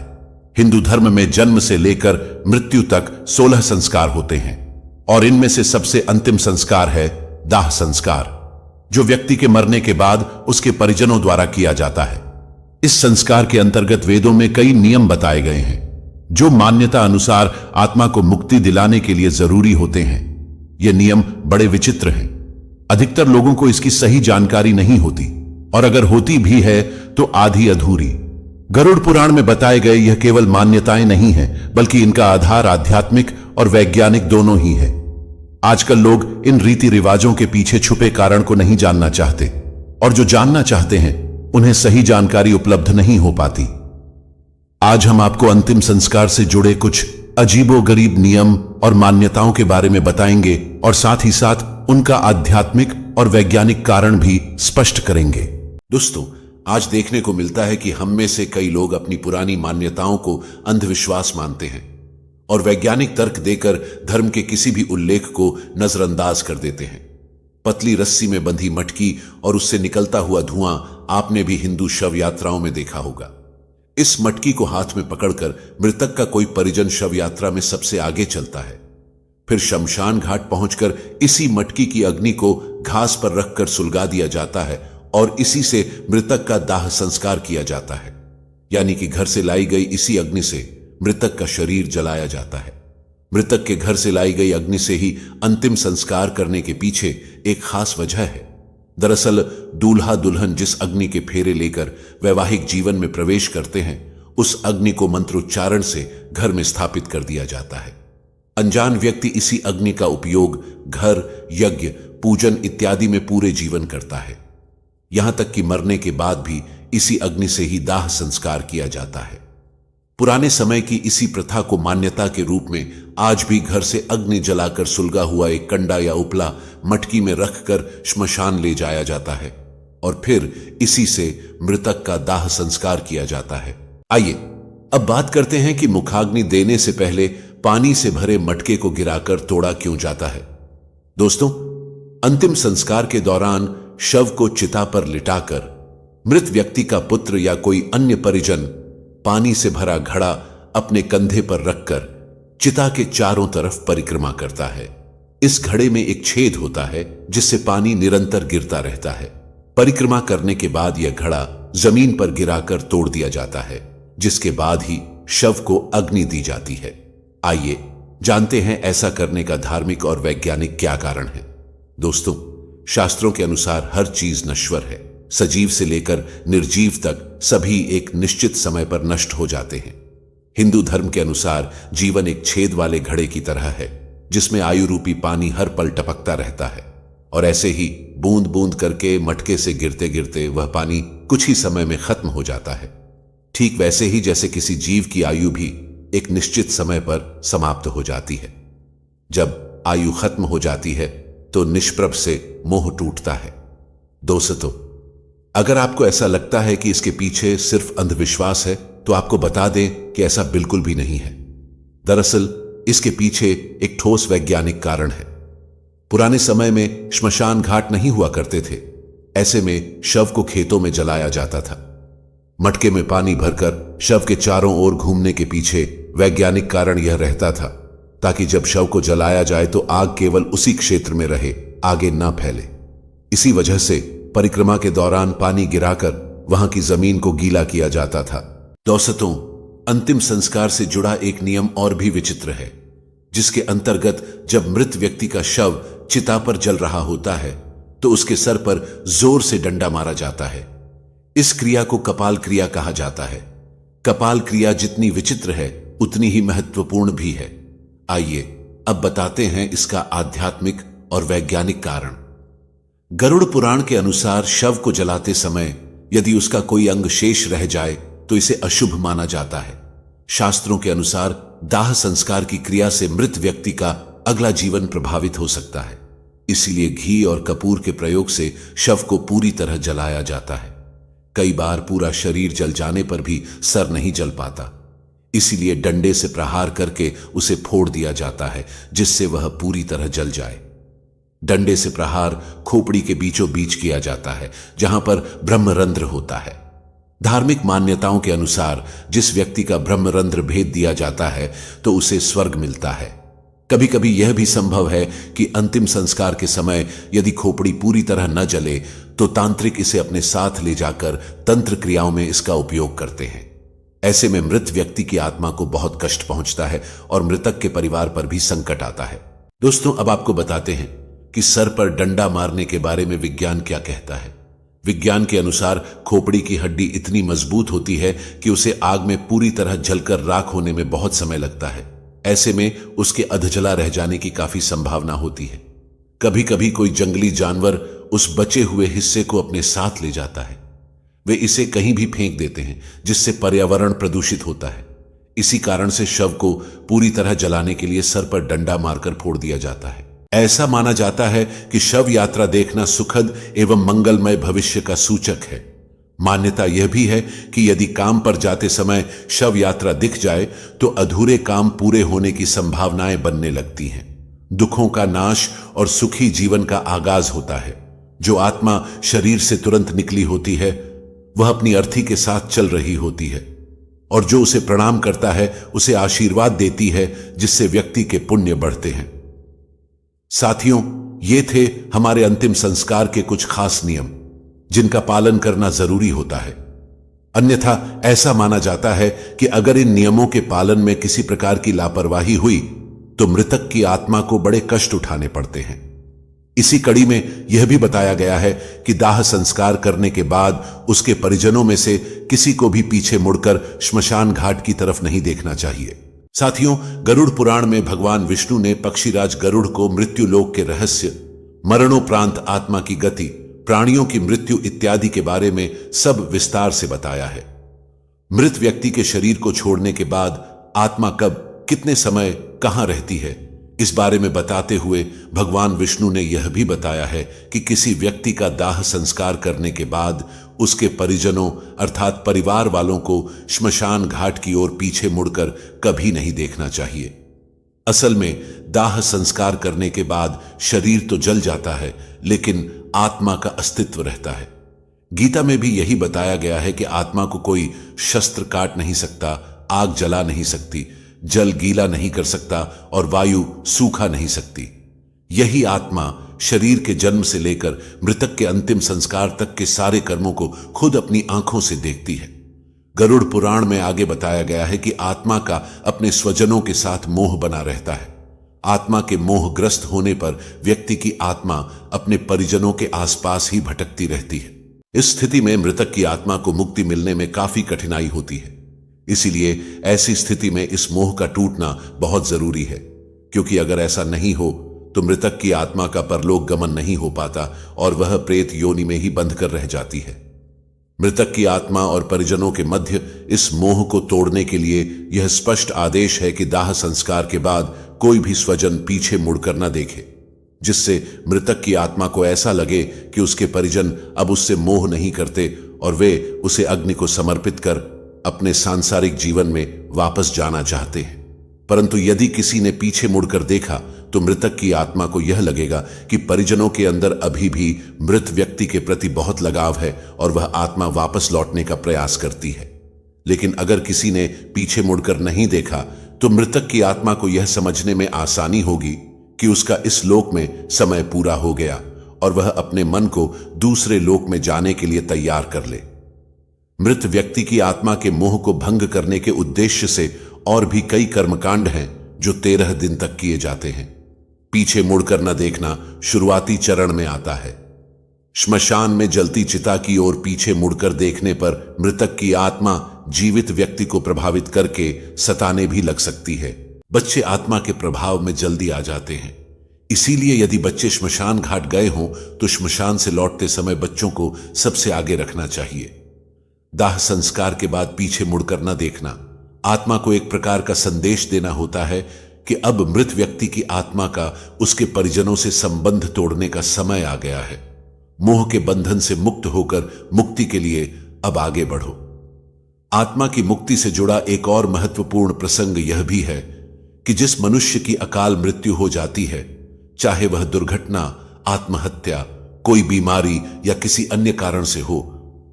हिंदू धर्म में जन्म से लेकर मृत्यु तक 16 संस्कार होते हैं और इनमें से सबसे अंतिम संस्कार है दाह संस्कार। जो व्यक्ति के मरने के बाद उसके परिजनों द्वारा किया जाता है। इस संस्कार के अंतर्गत वेदों में कई नियम बताए गए हैं जो मान्यता अनुसार आत्मा को मुक्ति दिलाने के लिए जरूरी होते हैं। ये नियम बड़े विचित्र हैं। अधिकतर लोगों को इसकी सही जानकारी नहीं होती, और अगर होती भी है तो आधी अधूरी। गरुड़ पुराण में बताए गए यह केवल मान्यताएं नहीं हैं, बल्कि इनका आधार आध्यात्मिक और वैज्ञानिक दोनों ही है। आजकल लोग इन रीति रिवाजों के पीछे छुपे कारण को नहीं जानना चाहते, और जो जानना चाहते हैं उन्हें सही जानकारी उपलब्ध नहीं हो पाती। आज हम आपको अंतिम संस्कार से जुड़े कुछ अजीबोगरीब नियम और मान्यताओं के बारे में बताएंगे, और साथ ही साथ उनका आध्यात्मिक और वैज्ञानिक कारण भी स्पष्ट करेंगे। दोस्तों, आज देखने को मिलता है कि हम में से कई लोग अपनी पुरानी मान्यताओं को अंधविश्वास मानते हैं और वैज्ञानिक तर्क देकर धर्म के किसी भी उल्लेख को नजरअंदाज कर देते हैं। पतली रस्सी में बंधी मटकी और उससे निकलता हुआ धुआं आपने भी हिंदू शव यात्राओं में देखा होगा। इस मटकी को हाथ में पकड़कर मृतक का कोई परिजन शव यात्रा में सबसे आगे चलता है। फिर शमशान घाट पहुंचकर इसी मटकी की अग्नि को घास पर रखकर सुलगा दिया जाता है और इसी से मृतक का दाह संस्कार किया जाता है। यानी कि घर से लाई गई इसी अग्नि से मृतक का शरीर जलाया जाता है। मृतक के घर से लाई गई अग्नि से ही अंतिम संस्कार करने के पीछे एक खास वजह है। दरअसल दूल्हा दुल्हन जिस अग्नि के फेरे लेकर वैवाहिक जीवन में प्रवेश करते हैं, उस अग्नि को मंत्रोच्चारण से घर में स्थापित कर दिया जाता है। अनजान व्यक्ति इसी अग्नि का उपयोग घर, यज्ञ, पूजन इत्यादि में पूरे जीवन करता है। यहां तक कि मरने के बाद भी इसी अग्नि से ही दाह संस्कार किया जाता है। पुराने समय की इसी प्रथा को मान्यता के रूप में आज भी घर से अग्नि जलाकर सुलगा हुआ एक कंडा या उपला मटकी में रखकर श्मशान ले जाया जाता है और फिर इसी से मृतक का दाह संस्कार किया जाता है। आइए अब बात करते हैं कि मुखाग्नि देने से पहले पानी से भरे मटके को गिराकर तोड़ा क्यों जाता है। दोस्तों, अंतिम संस्कार के दौरान शव को चिता पर लिटाकर मृत व्यक्ति का पुत्र या कोई अन्य परिजन पानी से भरा घड़ा अपने कंधे पर रखकर चिता के चारों तरफ परिक्रमा करता है। इस घड़े में एक छेद होता है जिससे पानी निरंतर गिरता रहता है। परिक्रमा करने के बाद यह घड़ा जमीन पर गिराकर तोड़ दिया जाता है, जिसके बाद ही शव को अग्नि दी जाती है। आइए जानते हैं ऐसा करने का धार्मिक और वैज्ञानिक क्या कारण है। दोस्तों, शास्त्रों के अनुसार हर चीज नश्वर है। सजीव से लेकर निर्जीव तक सभी एक निश्चित समय पर नष्ट हो जाते हैं। हिंदू धर्म के अनुसार जीवन एक छेद वाले घड़े की तरह है जिसमें आयु रूपी पानी हर पल टपकता रहता है, और ऐसे ही बूंद बूंद करके मटके से गिरते गिरते वह पानी कुछ ही समय में खत्म हो जाता है। ठीक वैसे ही जैसे किसी जीव की आयु भी एक निश्चित समय पर समाप्त हो जाती है। जब आयु खत्म हो जाती है तो निष्प्रभ से मोह टूटता है। दोस्तों, अगर आपको ऐसा लगता है कि इसके पीछे सिर्फ अंधविश्वास है, तो आपको बता दें कि ऐसा बिल्कुल भी नहीं है। दरअसल इसके पीछे एक ठोस वैज्ञानिक कारण है। पुराने समय में श्मशान घाट नहीं हुआ करते थे। ऐसे में शव को खेतों में जलाया जाता था। मटके में पानी भरकर शव के चारों ओर घूमने के पीछे वैज्ञानिक कारण यह रहता था ताकि जब शव को जलाया जाए तो आग केवल उसी क्षेत्र में रहे, आगे ना फैले। इसी वजह से परिक्रमा के दौरान पानी गिराकर वहां की जमीन को गीला किया जाता था। दोस्तों, अंतिम संस्कार से जुड़ा एक नियम और भी विचित्र है, जिसके अंतर्गत जब मृत व्यक्ति का शव चिता पर जल रहा होता है तो उसके सर पर जोर से डंडा मारा जाता है। इस क्रिया को कपाल क्रिया कहा जाता है। कपाल क्रिया जितनी विचित्र है उतनी ही महत्वपूर्ण भी है। आइए अब बताते हैं इसका आध्यात्मिक और वैज्ञानिक कारण। गरुड़ पुराण के अनुसार शव को जलाते समय यदि उसका कोई अंग शेष रह जाए तो इसे अशुभ माना जाता है। शास्त्रों के अनुसार दाह संस्कार की क्रिया से मृत व्यक्ति का अगला जीवन प्रभावित हो सकता है। इसीलिए घी और कपूर के प्रयोग से शव को पूरी तरह जलाया जाता है। कई बार पूरा शरीर जल जाने पर भी सर नहीं जल पाता, इसीलिए डंडे से प्रहार करके उसे फोड़ दिया जाता है जिससे वह पूरी तरह जल जाए। डंडे से प्रहार खोपड़ी के बीचों बीच किया जाता है जहां पर ब्रह्मरंध्र होता है। धार्मिक मान्यताओं के अनुसार जिस व्यक्ति का ब्रह्मरंध्र भेद दिया जाता है तो उसे स्वर्ग मिलता है। कभी कभी यह भी संभव है कि अंतिम संस्कार के समय यदि खोपड़ी पूरी तरह न जले तो तांत्रिक इसे अपने साथ ले जाकर तंत्र क्रियाओं में इसका उपयोग करते हैं। ऐसे में मृत व्यक्ति की आत्मा को बहुत कष्ट पहुंचता है और मृतक के परिवार पर भी संकट आता है। दोस्तों, अब आपको बताते हैं कि सर पर डंडा मारने के बारे में विज्ञान क्या कहता है। विज्ञान के अनुसार खोपड़ी की हड्डी इतनी मजबूत होती है कि उसे आग में पूरी तरह जलकर राख होने में बहुत समय लगता है। ऐसे में उसके अधजला रह जाने की काफी संभावना होती है। कभी कभी कोई जंगली जानवर उस बचे हुए हिस्से को अपने साथ ले जाता है। वे इसे कहीं भी फेंक देते हैं, जिससे पर्यावरण प्रदूषित होता है। इसी कारण से शव को पूरी तरह जलाने के लिए सर पर डंडा मारकर फोड़ दिया जाता है। ऐसा माना जाता है कि शव यात्रा देखना सुखद एवं मंगलमय भविष्य का सूचक है। मान्यता यह भी है कि यदि काम पर जाते समय शव यात्रा दिख जाए तो अधूरे काम पूरे होने की संभावनाएं बनने लगती हैं। दुखों का नाश और सुखी जीवन का आगाज होता है। जो आत्मा शरीर से तुरंत निकली होती है वह अपनी अर्थी के साथ चल रही होती है और जो उसे प्रणाम करता है उसे आशीर्वाद देती है, जिससे व्यक्ति के पुण्य बढ़ते हैं। साथियों, ये थे हमारे अंतिम संस्कार के कुछ खास नियम जिनका पालन करना जरूरी होता है। अन्यथा ऐसा माना जाता है कि अगर इन नियमों के पालन में किसी प्रकार की लापरवाही हुई तो मृतक की आत्मा को बड़े कष्ट उठाने पड़ते हैं। इसी कड़ी में यह भी बताया गया है कि दाह संस्कार करने के बाद उसके परिजनों में से किसी को भी पीछे मुड़कर श्मशान घाट की तरफ नहीं देखना चाहिए। साथियों, गरुड़ पुराण में भगवान विष्णु ने पक्षीराज गरुड़ को मृत्यु लोक के रहस्य, मरणोपरांत आत्मा की गति, प्राणियों की मृत्यु इत्यादि के बारे में सब विस्तार से बताया है। मृत व्यक्ति के शरीर को छोड़ने के बाद आत्मा कब, कितने समय, कहां रहती है, इस बारे में बताते हुए भगवान विष्णु ने यह भी बताया है कि किसी व्यक्ति का दाह संस्कार करने के बाद उसके परिजनों अर्थात परिवार वालों को श्मशान घाट की ओर पीछे मुड़कर कभी नहीं देखना चाहिए। असल में दाह संस्कार करने के बाद शरीर तो जल जाता है, लेकिन आत्मा का अस्तित्व रहता है। गीता में भी यही बताया गया है कि आत्मा को कोई शस्त्र काट नहीं सकता, आग जला नहीं सकती, जल गीला नहीं कर सकता और वायु सूखा नहीं सकती। यही आत्मा शरीर के जन्म से लेकर मृतक के अंतिम संस्कार तक के सारे कर्मों को खुद अपनी आंखों से देखती है। गरुड़ पुराण में आगे बताया गया है कि आत्मा का अपने स्वजनों के साथ मोह बना रहता है। आत्मा के मोहग्रस्त होने पर व्यक्ति की आत्मा अपने परिजनों के आसपास ही भटकती रहती है। इस स्थिति में मृतक की आत्मा को मुक्ति मिलने में काफी कठिनाई होती है। इसीलिए ऐसी स्थिति में इस मोह का टूटना बहुत जरूरी है, क्योंकि अगर ऐसा नहीं हो तो मृतक की आत्मा का परलोक गमन नहीं हो पाता और वह प्रेत योनि में ही बंध कर रह जाती है। मृतक की आत्मा और परिजनों के मध्य इस मोह को तोड़ने के लिए यह स्पष्ट आदेश है कि दाह संस्कार के बाद कोई भी स्वजन पीछे मुड़कर न देखे, जिससे मृतक की आत्मा को ऐसा लगे कि उसके परिजन अब उससे मोह नहीं करते और वे उसे अग्नि को समर्पित कर अपने सांसारिक जीवन में वापस जाना चाहते हैं। परंतु यदि किसी ने पीछे मुड़कर देखा तो मृतक की आत्मा को यह लगेगा कि परिजनों के अंदर अभी भी मृत व्यक्ति के प्रति बहुत लगाव है और वह आत्मा वापस लौटने का प्रयास करती है। लेकिन अगर किसी ने पीछे मुड़कर नहीं देखा तो मृतक की आत्मा को यह समझने में आसानी होगी कि उसका इस लोक में समय पूरा हो गया और वह अपने मन को दूसरे लोक में जाने के लिए तैयार कर ले। मृत व्यक्ति की आत्मा के मोह को भंग करने के उद्देश्य से और भी कई कर्मकांड हैं जो 13 दिन तक किए जाते हैं। पीछे मुड़कर न देखना शुरुआती चरण में आता है। श्मशान में जलती चिता की ओर पीछे मुड़कर देखने पर मृतक की आत्मा जीवित व्यक्ति को प्रभावित करके सताने भी लग सकती है। बच्चे आत्मा के प्रभाव में जल्दी आ जाते हैं। इसीलिए यदि बच्चे श्मशान घाट गए हों तो श्मशान से लौटते समय बच्चों को सबसे आगे रखना चाहिए। दाह संस्कार के बाद पीछे मुड़कर न देखना आत्मा को एक प्रकार का संदेश देना होता है कि अब मृत व्यक्ति की आत्मा का उसके परिजनों से संबंध तोड़ने का समय आ गया है। मोह के बंधन से मुक्त होकर मुक्ति के लिए अब आगे बढ़ो। आत्मा की मुक्ति से जुड़ा एक और महत्वपूर्ण प्रसंग यह भी है कि जिस मनुष्य की अकाल मृत्यु हो जाती है, चाहे वह दुर्घटना, आत्महत्या, कोई बीमारी या किसी अन्य कारण से हो,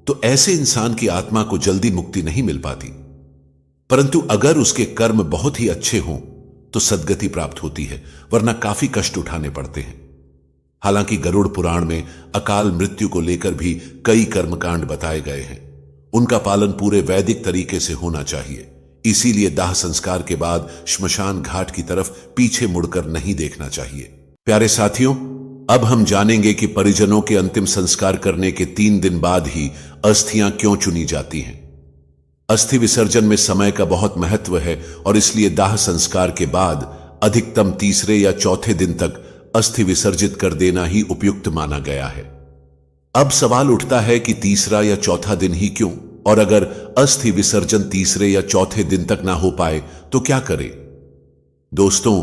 तो ऐसे इंसान की आत्मा को जल्दी मुक्ति नहीं मिल पाती। परंतु अगर उसके कर्म बहुत ही अच्छे हों तो सद्गति प्राप्त होती है, वरना काफी कष्ट उठाने पड़ते हैं। हालांकि गरुड़ पुराण में अकाल मृत्यु को लेकर भी कई कर्मकांड बताए गए हैं। उनका पालन पूरे वैदिक तरीके से होना चाहिए। इसीलिए दाह संस्कार के बाद श्मशान घाट की तरफ पीछे मुड़कर नहीं देखना चाहिए। प्यारे साथियों, अब हम जानेंगे कि परिजनों के अंतिम संस्कार करने के 3 दिन बाद ही अस्थियां क्यों चुनी जाती हैं। अस्थि विसर्जन में समय का बहुत महत्व है और इसलिए दाह संस्कार के बाद अधिकतम तीसरे या चौथे दिन तक अस्थि विसर्जित कर देना ही उपयुक्त माना गया है। अब सवाल उठता है कि तीसरा या चौथा दिन ही क्यों, और अगर अस्थि विसर्जन तीसरे या चौथे दिन तक ना हो पाए तो क्या करें? दोस्तों,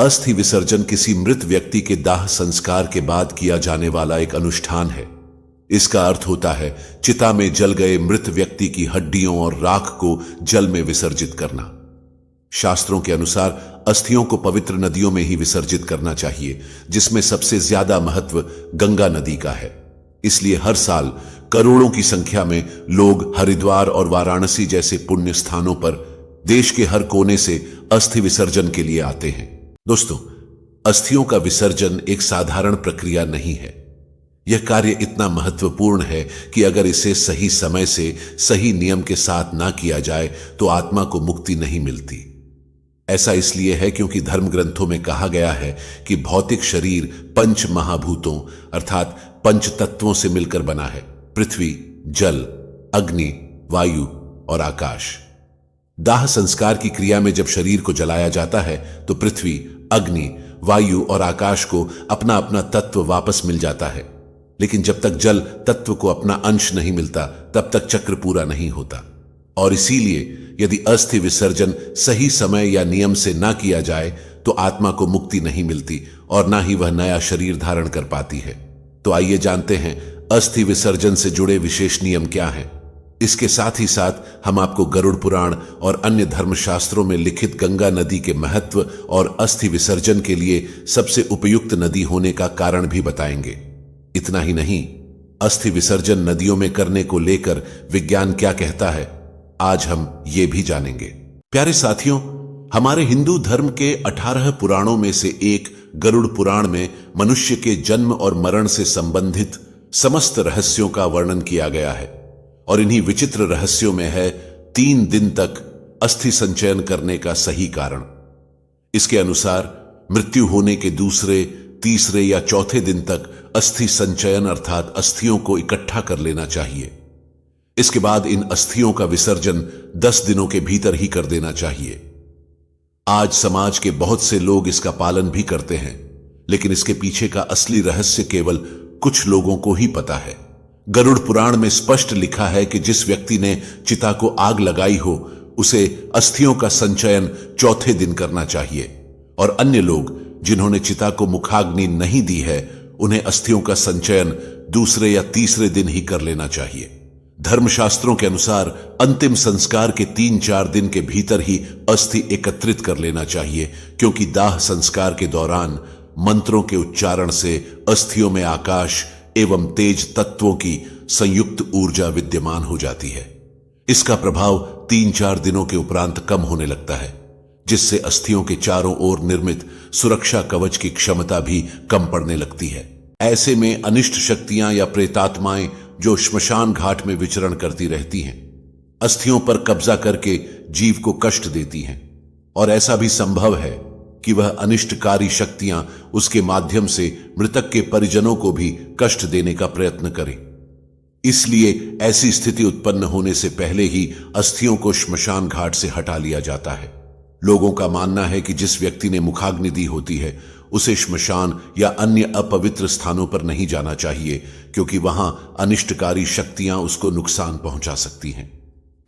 अस्थि विसर्जन किसी मृत व्यक्ति के दाह संस्कार के बाद किया जाने वाला एक अनुष्ठान है। इसका अर्थ होता है चिता में जल गए मृत व्यक्ति की हड्डियों और राख को जल में विसर्जित करना। शास्त्रों के अनुसार अस्थियों को पवित्र नदियों में ही विसर्जित करना चाहिए, जिसमें सबसे ज्यादा महत्व गंगा नदी का है। इसलिए हर साल करोड़ों की संख्या में लोग हरिद्वार और वाराणसी जैसे पुण्य स्थानों पर देश के हर कोने से अस्थि विसर्जन के लिए आते हैं। दोस्तों, अस्थियों का विसर्जन एक साधारण प्रक्रिया नहीं है। यह कार्य इतना महत्वपूर्ण है कि अगर इसे सही समय से सही नियम के साथ ना किया जाए तो आत्मा को मुक्ति नहीं मिलती। ऐसा इसलिए है क्योंकि धर्म ग्रंथों में कहा गया है कि भौतिक शरीर 5 महाभूतों अर्थात 5 तत्वों से मिलकर बना है: पृथ्वी, जल, अग्नि, वायु और आकाश। दाह संस्कार की क्रिया में जब शरीर को जलाया जाता है तो पृथ्वी, अग्नि, वायु और आकाश को अपना अपना तत्व वापस मिल जाता है। लेकिन जब तक जल तत्व को अपना अंश नहीं मिलता तब तक चक्र पूरा नहीं होता। और इसीलिए यदि अस्थि विसर्जन सही समय या नियम से ना किया जाए तो आत्मा को मुक्ति नहीं मिलती और ना ही वह नया शरीर धारण कर पाती है। तो आइए जानते हैं अस्थि विसर्जन से जुड़े विशेष नियम क्या हैं। इसके साथ ही साथ हम आपको गरुड़ पुराण और अन्य धर्मशास्त्रों में लिखित गंगा नदी के महत्व और अस्थि विसर्जन के लिए सबसे उपयुक्त नदी होने का कारण भी बताएंगे। इतना ही नहीं, अस्थि विसर्जन नदियों में करने को लेकर विज्ञान क्या कहता है, आज हम ये भी जानेंगे। प्यारे साथियों, हमारे हिंदू धर्म के 18 पुराणों में से एक गरुड़ पुराण में मनुष्य के जन्म और मरण से संबंधित समस्त रहस्यों का वर्णन किया गया है। और इन्हीं विचित्र रहस्यों में है 3 दिन तक अस्थि संचयन करने का सही कारण। इसके अनुसार मृत्यु होने के दूसरे, तीसरे या चौथे दिन तक अस्थि संचयन अर्थात अस्थियों को इकट्ठा कर लेना चाहिए। इसके बाद इन अस्थियों का विसर्जन 10 दिनों के भीतर ही कर देना चाहिए। आज समाज के बहुत से लोग इसका पालन भी करते हैं, लेकिन इसके पीछे का असली रहस्य केवल कुछ लोगों को ही पता है। गरुड़ पुराण में स्पष्ट लिखा है कि जिस व्यक्ति ने चिता को आग लगाई हो उसे अस्थियों का संचयन चौथे दिन करना चाहिए, और अन्य लोग जिन्होंने चिता को मुखाग्नि नहीं दी है उन्हें अस्थियों का संचयन दूसरे या तीसरे दिन ही कर लेना चाहिए। धर्मशास्त्रों के अनुसार अंतिम संस्कार के 3-4 दिन के भीतर ही अस्थि एकत्रित कर लेना चाहिए, क्योंकि दाह संस्कार के दौरान मंत्रों के उच्चारण से अस्थियों में आकाश एवं तेज तत्वों की संयुक्त ऊर्जा विद्यमान हो जाती है। इसका प्रभाव 3-4 दिनों के उपरांत कम होने लगता है, जिससे अस्थियों के चारों ओर निर्मित सुरक्षा कवच की क्षमता भी कम पड़ने लगती है। ऐसे में अनिष्ट शक्तियां या प्रेतात्माएं जो श्मशान घाट में विचरण करती रहती हैं, अस्थियों पर कब्जा करके जीव को कष्ट देती हैं, और ऐसा भी संभव है कि वह अनिष्टकारी शक्तियां उसके माध्यम से मृतक के परिजनों को भी कष्ट देने का प्रयत्न करें। इसलिए ऐसी स्थिति उत्पन्न होने से पहले ही अस्थियों को श्मशान घाट से हटा लिया जाता है। लोगों का मानना है कि जिस व्यक्ति ने मुखाग्नि दी होती है उसे श्मशान या अन्य अपवित्र स्थानों पर नहीं जाना चाहिए, क्योंकि वहां अनिष्टकारी शक्तियां उसको नुकसान पहुंचा सकती हैं।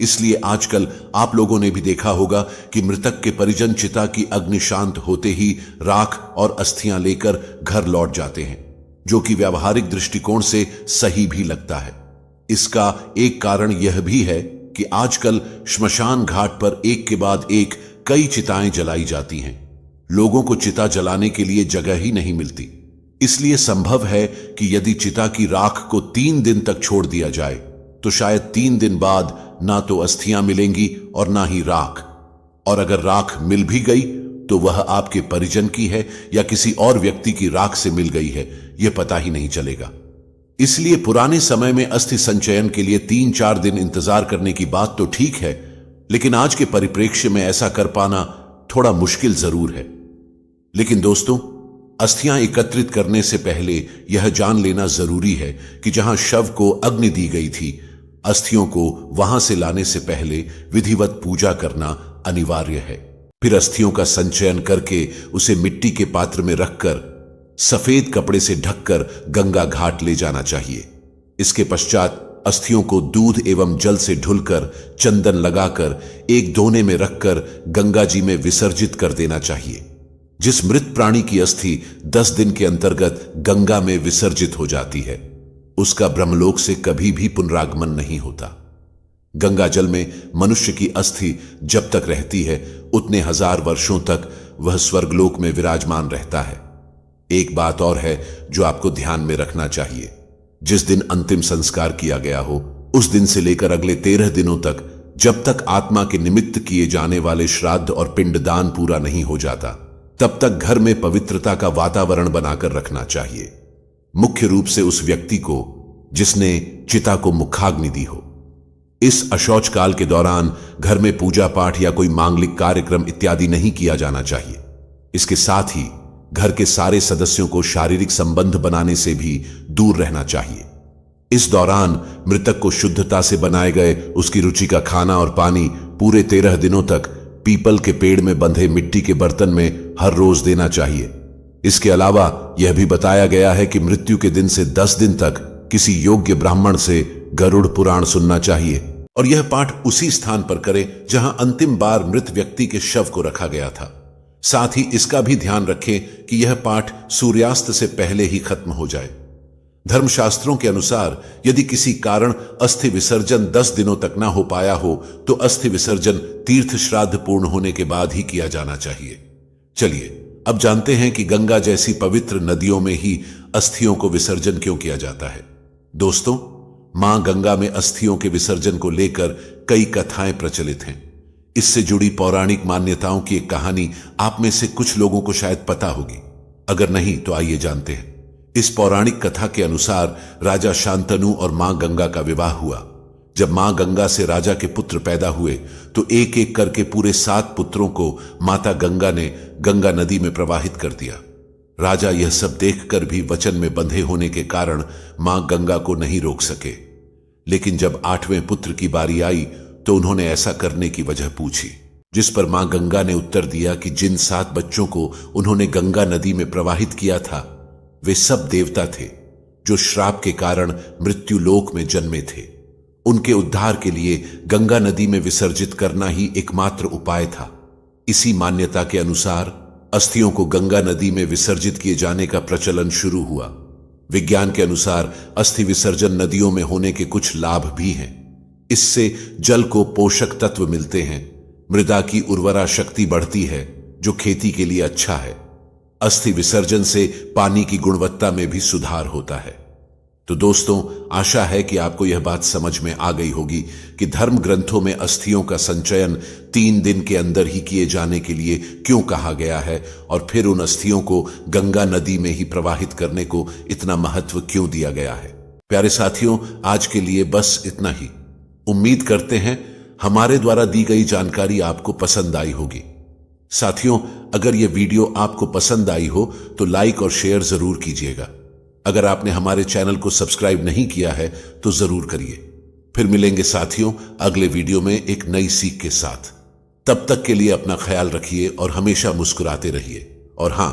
इसलिए आजकल आप लोगों ने भी देखा होगा कि मृतक के परिजन चिता की अग्नि शांत होते ही राख और अस्थियां लेकर घर लौट जाते हैं, जो कि व्यावहारिक दृष्टिकोण से सही भी लगता है। इसका एक कारण यह भी है कि आजकल श्मशान घाट पर एक के बाद एक कई चिताएं जलाई जाती हैं। लोगों को चिता जलाने के लिए जगह ही नहीं मिलती। इसलिए संभव है कि यदि चिता की राख को 3 दिन तक छोड़ दिया जाए तो शायद 3 दिन बाद ना तो अस्थियां मिलेंगी और ना ही राख, और अगर राख मिल भी गई तो वह आपके परिजन की है या किसी और व्यक्ति की राख से मिल गई है, यह पता ही नहीं चलेगा। इसलिए पुराने समय में अस्थि संचयन के लिए 3-4 दिन इंतजार करने की बात तो ठीक है, लेकिन आज के परिप्रेक्ष्य में ऐसा कर पाना थोड़ा मुश्किल जरूर है। लेकिन दोस्तों, अस्थियां एकत्रित करने से पहले यह जान लेना जरूरी है कि जहां शव को अग्नि दी गई थी, अस्थियों को वहां से लाने से पहले विधिवत पूजा करना अनिवार्य है। फिर अस्थियों का संचयन करके उसे मिट्टी के पात्र में रखकर सफेद कपड़े से ढककर गंगा घाट ले जाना चाहिए। इसके पश्चात अस्थियों को दूध एवं जल से ढुलकर चंदन लगाकर एक दोने में रखकर गंगा जी में विसर्जित कर देना चाहिए। जिस मृत प्राणी की अस्थि 10 दिन के अंतर्गत गंगा में विसर्जित हो जाती है, उसका ब्रह्मलोक से कभी भी पुनरागमन नहीं होता। गंगा जल में मनुष्य की अस्थि जब तक रहती है, उतने 1000 वर्षों तक वह स्वर्गलोक में विराजमान रहता है। एक बात और है जो आपको ध्यान में रखना चाहिए। जिस दिन अंतिम संस्कार किया गया हो, उस दिन से लेकर अगले 13 दिनों तक, जब तक आत्मा के निमित्त किए जाने वाले श्राद्ध और पिंडदान पूरा नहीं हो जाता, तब तक घर में पवित्रता का वातावरण बनाकर रखना चाहिए। मुख्य रूप से उस व्यक्ति को जिसने चिता को मुखाग्नि दी हो। इस अशौच काल के दौरान घर में पूजा पाठ या कोई मांगलिक कार्यक्रम इत्यादि नहीं किया जाना चाहिए। इसके साथ ही घर के सारे सदस्यों को शारीरिक संबंध बनाने से भी दूर रहना चाहिए। इस दौरान मृतक को शुद्धता से बनाए गए उसकी रुचि का खाना और पानी पूरे 13 दिनों तक पीपल के पेड़ में बंधे मिट्टी के बर्तन में हर रोज देना चाहिए। इसके अलावा यह भी बताया गया है कि मृत्यु के दिन से 10 दिन तक किसी योग्य ब्राह्मण से गरुड़ पुराण सुनना चाहिए, और यह पाठ उसी स्थान पर करें जहां अंतिम बार मृत व्यक्ति के शव को रखा गया था। साथ ही इसका भी ध्यान रखें कि यह पाठ सूर्यास्त से पहले ही खत्म हो जाए। धर्मशास्त्रों के अनुसार यदि किसी कारण अस्थि विसर्जन 10 दिनों तक ना हो पाया हो, तो अस्थि विसर्जन तीर्थ श्राद्ध पूर्ण होने के बाद ही किया जाना चाहिए। चलिए अब जानते हैं कि गंगा जैसी पवित्र नदियों में ही अस्थियों को विसर्जन क्यों किया जाता है। दोस्तों, मां गंगा में अस्थियों के विसर्जन को लेकर कई कथाएं प्रचलित हैं। इससे जुड़ी पौराणिक मान्यताओं की एक कहानी आप में से कुछ लोगों को शायद पता होगी। अगर नहीं तो आइए जानते हैं। इस पौराणिक कथा के अनुसार राजा शांतनु और मां गंगा का विवाह हुआ। जब मां गंगा से राजा के पुत्र पैदा हुए तो एक एक करके पूरे 7 पुत्रों को माता गंगा ने गंगा नदी में प्रवाहित कर दिया। राजा यह सब देखकर भी वचन में बंधे होने के कारण मां गंगा को नहीं रोक सके। लेकिन जब 8वें पुत्र की बारी आई तो उन्होंने ऐसा करने की वजह पूछी, जिस पर मां गंगा ने उत्तर दिया कि जिन 7 बच्चों को उन्होंने गंगा नदी में प्रवाहित किया था, वे सब देवता थे जो श्राप के कारण मृत्यु लोक में जन्मे थे। उनके उद्धार के लिए गंगा नदी में विसर्जित करना ही एकमात्र उपाय था। इसी मान्यता के अनुसार अस्थियों को गंगा नदी में विसर्जित किए जाने का प्रचलन शुरू हुआ। विज्ञान के अनुसार अस्थि विसर्जन नदियों में होने के कुछ लाभ भी हैं। इससे जल को पोषक तत्व मिलते हैं, मृदा की उर्वरा शक्ति बढ़ती है जो खेती के लिए अच्छा है। अस्थि विसर्जन से पानी की गुणवत्ता में भी सुधार होता है। तो दोस्तों, आशा है कि आपको यह बात समझ में आ गई होगी कि धर्म ग्रंथों में अस्थियों का संचयन 3 दिन के अंदर ही किए जाने के लिए क्यों कहा गया है, और फिर उन अस्थियों को गंगा नदी में ही प्रवाहित करने को इतना महत्व क्यों दिया गया है। प्यारे साथियों, आज के लिए बस इतना ही। उम्मीद करते हैं हमारे द्वारा दी गई जानकारी आपको पसंद आई होगी। साथियों, अगर यह वीडियो आपको पसंद आई हो तो लाइक और शेयर जरूर कीजिएगा। अगर आपने हमारे चैनल को सब्सक्राइब नहीं किया है तो जरूर करिए। फिर मिलेंगे साथियों अगले वीडियो में एक नई सीख के साथ। तब तक के लिए अपना ख्याल रखिए और हमेशा मुस्कुराते रहिए। और हां,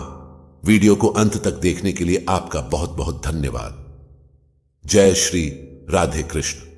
वीडियो को अंत तक देखने के लिए आपका बहुत बहुत धन्यवाद। जय श्री राधे कृष्ण।